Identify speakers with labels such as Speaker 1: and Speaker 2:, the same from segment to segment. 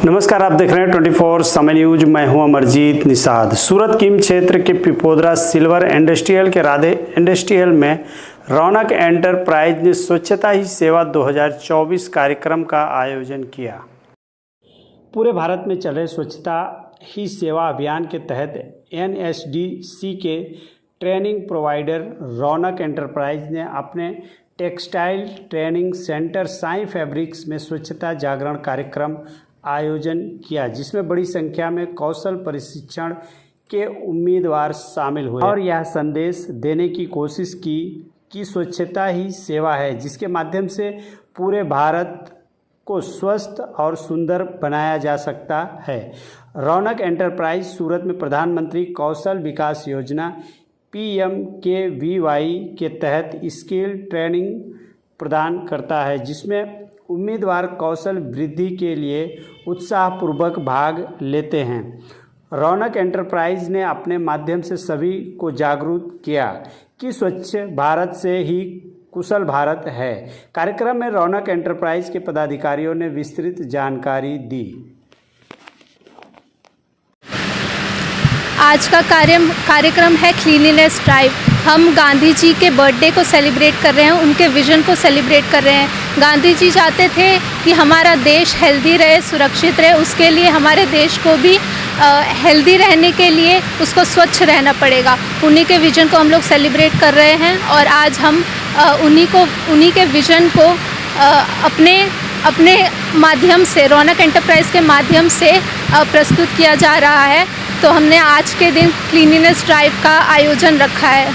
Speaker 1: नमस्कार, आप देख रहे हैं 24 समय न्यूज। मैं हूं अमरजीत निषाद। सूरत किम क्षेत्र के पिपोदरा सिल्वर इंडस्ट्रियल के राधे इंडस्ट्रियल में रौनक एंटरप्राइज ने स्वच्छता ही सेवा 2024 कार्यक्रम का आयोजन किया। पूरे भारत में चल रहे स्वच्छता ही सेवा अभियान के तहत NSDC के ट्रेनिंग प्रोवाइडर रौनक एंटरप्राइज ने अपने textile training centre Sai fabrics में स्वच्छता जागरण कार्यक्रम आयोजन किया, जिसमें बड़ी संख्या में कौशल प्रशिक्षण के उम्मीदवार शामिल हुए और यह संदेश देने की कोशिश की कि स्वच्छता ही सेवा है, जिसके माध्यम से पूरे भारत को स्वस्थ और सुंदर बनाया जा सकता है। रौनक एंटरप्राइज सूरत में प्रधानमंत्री कौशल विकास योजना PMKVY के तहत स्किल ट्रेनिंग प्रदान करता है, जिसमें उम्मीदवार कौशल वृद्धि के लिए उत्साहपूर्वक भाग लेते हैं। रौनक एंटरप्राइज ने अपने माध्यम से सभी को जागरूक किया कि स्वच्छ भारत से ही कुशल भारत है। कार्यक्रम में रौनक एंटरप्राइज के पदाधिकारियों ने विस्तृत जानकारी दी।
Speaker 2: आज का कार्यक्रम है क्लीनिनेस ड्राइव। हम गांधी जी के बर्थडे को सेलिब्रेट कर रहे हैं, उनके विज़न को सेलिब्रेट कर रहे हैं। गांधी जी चाहते थे कि हमारा देश हेल्दी रहे, सुरक्षित रहे। उसके लिए हमारे देश को भी हेल्दी रहने के लिए उसको स्वच्छ रहना पड़ेगा। उन्हीं के विज़न को हम लोग सेलिब्रेट कर रहे हैं और आज हम उन्हीं के विज़न को अपने माध्यम से, रौनक एंटरप्राइज के माध्यम से प्रस्तुत किया जा रहा है। तो हमने आज के दिन क्लीनिनेस ड्राइव का आयोजन रखा है।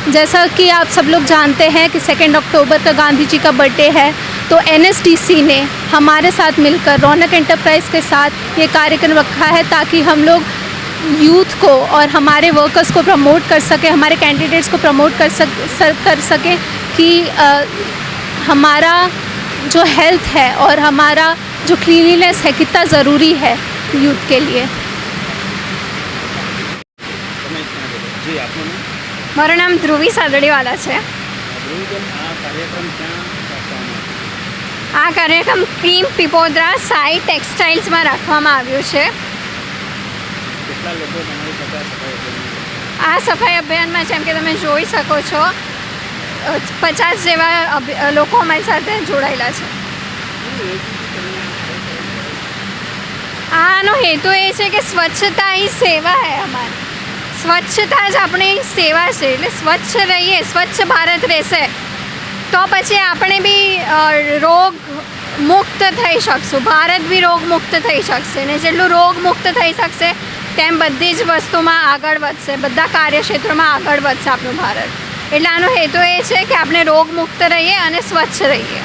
Speaker 2: जैसा कि आप सब लोग जानते हैं कि 2 अक्टूबर का गांधी जी का बर्थडे है, तो NSDC ने हमारे साथ मिलकर रौनक एंटरप्राइज के साथ ये कार्यक्रम रखा है ताकि हम लोग यूथ को और हमारे वर्कर्स को प्रमोट कर सकें, हमारे कैंडिडेट्स को प्रमोट कर सकें कि हमारा जो हेल्थ है और हमारा जो क्लीनिनेस है कितना ज़रूरी है यूथ के लिए।
Speaker 3: મારું નામ ધ્રુવી સાદડીવાલા છે। આ કાર્યક્રમ ક્રીમ પીપોદરા સાઈ ટેક્સટાઇલ્સમાં રાખવામાં આવ્યો છે। આ સફાઈ અભિયાનમાં જેમ કે તમે જોઈ શકો છો 50 જેવા લોકો અમારી સાથે જોડાયેલા છે। આનો હેતુ એ છે કે સ્વચ્છતા ही સેવા है અમારી। સ્વચ્છતા જ આપણી સેવા છે, એટલે સ્વચ્છ રહીએ, સ્વચ્છ ભારત રહેશે તો પછી આપણે બી રોગ મુક્ત થઈ શકશું, ભારત બી રોગ મુક્ત થઈ શકશે ને જેટલું રોગ મુક્ત થઈ શકશે તેમ બધી જ વસ્તુમાં આગળ વધશે, બધા કાર્યક્ષેત્રોમાં આગળ વધશે આપણું ભારત। એટલે આનો હેતુ એ છે કે આપણે રોગ મુક્ત રહીએ અને સ્વચ્છ રહીએ।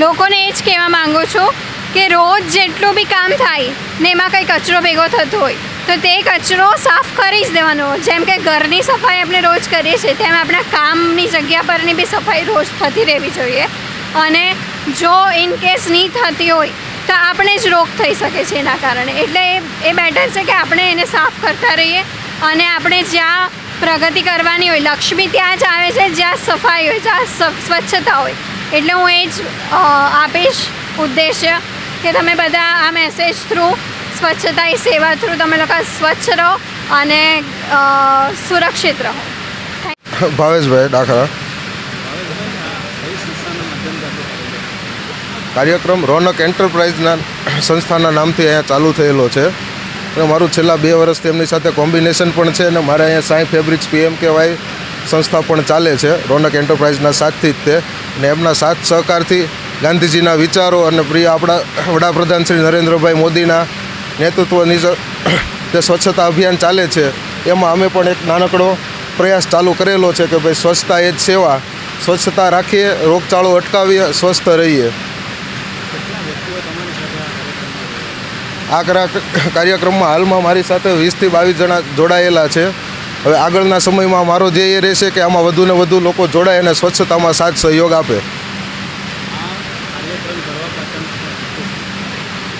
Speaker 3: લોકોને એ જ કહેવા માગું છું કે રોજ જેટલું બી કામ થાય ને એમાં કંઈ કચરો ભેગો થતો હોય તો તે કચરો સાફ કરી જ દેવાનો। જેમ કે ઘરની સફાઈ આપણે રોજ કરીએ છીએ તેમ આપણા કામની જગ્યા પરની બી સફાઈ રોજ થતી રહેવી જોઈએ। અને જો ઇન કેસ નહીં થતી હોય તો આપણે જ રોગ થઈ શકે છે એના કારણે। એટલે એ બેટર છે કે આપણે એને સાફ કરતા રહીએ અને આપણે જ્યાં પ્રગતિ કરવાની હોય, લક્ષ્મી ત્યાં જ આવે છે જ્યાં સફાઈ હોય, જ્યાં સ્વચ્છતા હોય। એટલે હું એ જ આપીશ ઉદ્દેશ્ય કે તમે બધા આ મેસેજ થ્રુ સ્વચ્છતા ही સેવા થ્રુ તમે લોકો સ્વચ્છ રહો અને સુરક્ષિત રહો।
Speaker 4: ભાવેશભાઈ ડાખરા। કાર્યક્રમ રોનક એન્ટરપ્રાઇઝના સંસ્થાના નામથી અહીંયા ચાલુ થયેલો છે અને મારું છેલ્લા 2 વર્ષથી એમની સાથે કોમ્બિનેશન પણ છે અને મારે અહીંયા સાઈ ફેબ્રિક્સ PMKVY સંસ્થા પણ ચાલે છે રોનક એન્ટરપ્રાઇઝના સાથથી જ તે અને એમના સાથ સહકારથી ગાંધીજીના વિચારો અને પ્રિય આપણા વડાપ્રધાન શ્રી નરેન્દ્રભાઈ મોદીના નેતૃત્વની જે સ્વચ્છતા અભિયાન ચાલે છે એમાં અમે પણ એક નાનકડો પ્રયાસ ચાલુ કરેલો છે કે ભાઈ સ્વચ્છતા એ જ સેવા, સ્વચ્છતા રાખીએ, રોગચાળો અટકાવીએ, સ્વસ્થ રહીએ। આ કાર્યક્રમમાં હાલમાં મારી સાથે 20 થી 22 જણા જોડાયેલા છે। હવે આગળના સમયમાં મારો ધ્યેય એ રહેશે કે આમાં વધુ ને વધુ લોકો જોડાય અને સ્વચ્છતામાં સાથ સહયોગ આપે।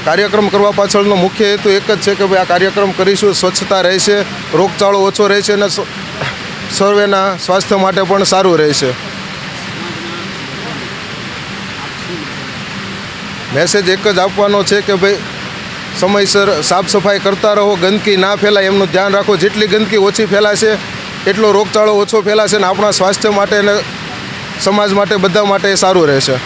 Speaker 4: કાર્યક્રમ કરવા પાછળનો મુખ્ય હેતુ એક જ છે કે ભાઈ આ કાર્યક્રમ કરીશું, સ્વચ્છતા રહેશે, રોગચાળો ઓછો રહેશે અને સર્વેના સ્વાસ્થ્ય માટે પણ સારું રહેશે. મેસેજ એક જ આપવાનો છે કે ભાઈ સમયસર સાફ સફાઈ કરતા રહો, ગંદકી ના ફેલાય એમનું ધ્યાન રાખો. જેટલી ગંદકી ઓછી ફેલાશે એટલો રોગચાળો ઓછો ફેલાશે અને આપણા સ્વાસ્થ્ય માટે અને સમાજ માટે બધા માટે સારું રહેશે.